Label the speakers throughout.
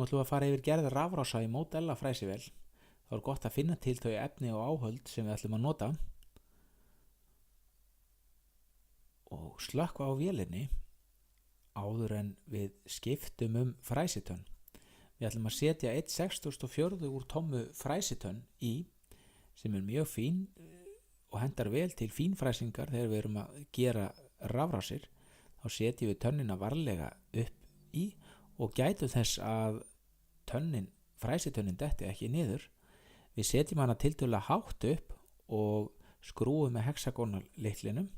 Speaker 1: Nú ætlum við að fara yfir gerð rafrása í Modella fræsivél. Þá gott að finna til þau efni og áhöld sem við ætlum að nota og slökkva á vélinni áður en við skiptum fræsitönn. Við ætlum að setja 1/64 úr tommu fræsitönn í, sem mjög fín og hendar vel til fínfræsingar þegar við erum að gera rafrásir. Þá setjum við tönnina varlega upp í og gætum þess að fræsitönnin detti ekki niður. Við setjum hana tiltölulega hátt upp og skrúum með hexagonal-lyklinum,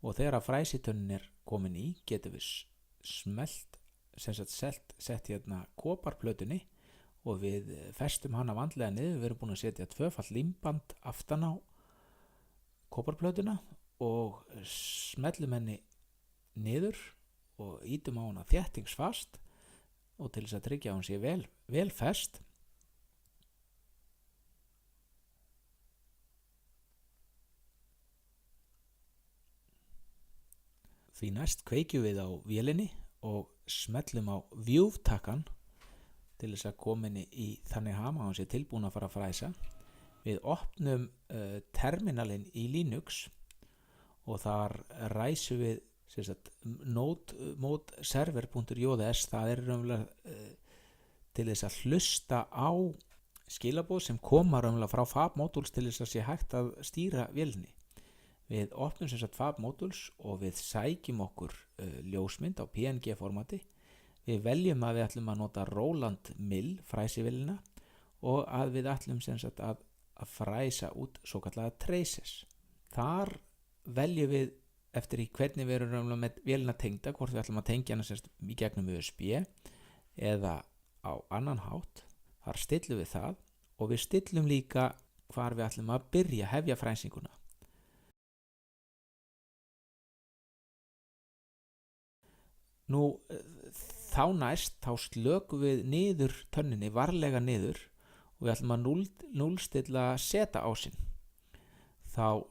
Speaker 1: og þegar að fræsitönnin komin í getum við sett hérna koparplötunni og við festum hana vandlega niður. Við erum búin að setja 2-falt límband aftan á koparplötuna og smellum henni niður og ítum á hana þéttingsfast og til þess að tryggja að hún sé vel fest. Því næst kveikjum við á vélinni og smellum á vjúftakkan til þess að koma henni í þannig ham að hún sé tilbúin að fara að fræsa. Við opnum terminalinn í Linux og þar ræsum við node-server.js. Það er raunverulega til þess að hlusta á skilaboð sem koma raunverulega frá FabModules til þess að sé hægt að stýra vélinni. Við opnum FabModules og við sækjum okkur ljósmynd á PNG formati. Við veljum að við ætlum að nota Roland Mill fræsivélina og að við ætlum að fræsa út svo kallaða traces. Þar veljum við eftir í hvernig við erum með vélina tengda, hvort við ætlum að tengja hana í gegnum USB eða á annan hátt. Þar stillum við það og við stillum líka hvar við ætlum að hefja fræsinguna. Nú þá slökum við niður tönninni varlega niður og við ætlum að núllstilla seta ásinn. Þá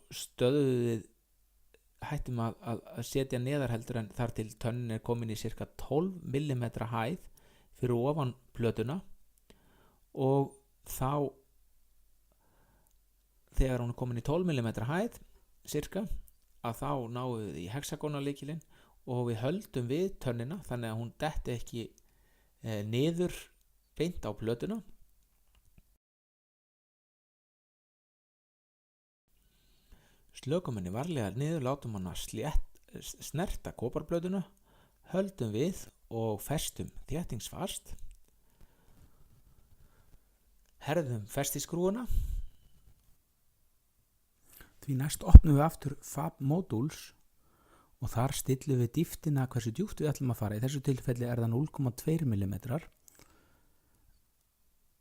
Speaker 1: hættum að setja neðar heldur en þar til tönnin er komin í cirka 12 mm hæð fyrir ofan plötuna, og þá þegar hún er komin í 12 mm hæð cirka, að þá náum við í hexagonal-lykilinn og við höldum við tönnina þannig að hún detti ekki niður beint á plötuna. Slökum henni varlega niður, látum hana snerta koparplötuna, höldum við og festum þéttingsfast. Herðum festiskrúuna. Því næst opnum við aftur FabModules og þar stillum við dýptina hversu djúpt við ætlum að fara. Í þessu tilfelli er það 0,2 mm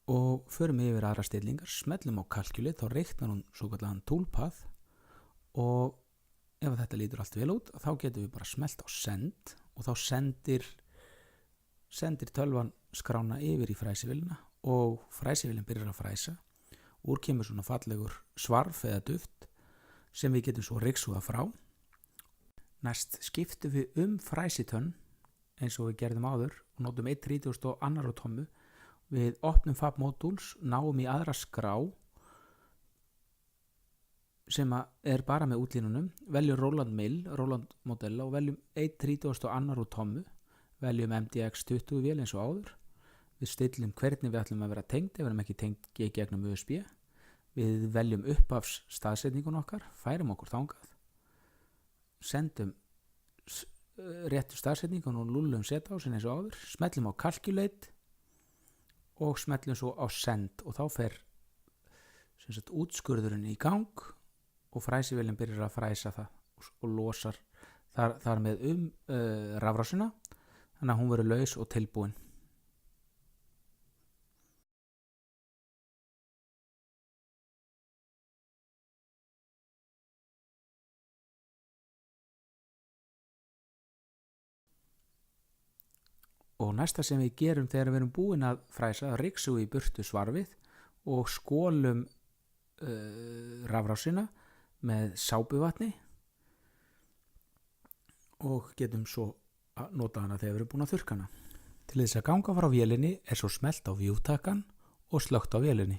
Speaker 1: og förum yfir aðra stillingar, smellum á Calculate, þá reiknar hún svo kallaðan toolpath, og ef þetta lítur allt vel út þá getum við bara smellt á Send og þá sendir tölvan skrána yfir í fræsivélina og fræsivélin byrjar að fræsa. Úr kemur svona fallegur svarf eða duft sem við getum svo ryksuga frá. Næst skiptum við fræsitönn eins og við gerðum áður og notum 1/32 tommu. Við opnum FabModules, náum í aðra skrá sem er bara með útlínunum, veljum Roland Mill, Roland Modella og veljum 1/32 tommu, veljum MDX20 vél eins og áður. Við stillum hvernig við ætlum að vera tengd, ef við erum ekki tengd gegnum USB. Við veljum upphafs staðsetningun okkar, færum okkur þangað, sendum réttu staðsetningun og lullum seta á sin eins og áður, smellum á Calculate og smellum svo á Send og þá fer útskurðurinn í gang og fræsivélin byrjar að fræsa það og losar þar með rafrásina, þannig að hún verður laus og tilbúin. Og næsta sem við gerum þegar við erum búin að fræsa, ryksum við í burtu svarfið og skólum rafrásina með sápuvatni og getum svo að nota hana þegar við erum búin að þurrka hana. Til Til þess að ganga frá vélinni er svo smellt á vjútakkan og slökkt á vélinni.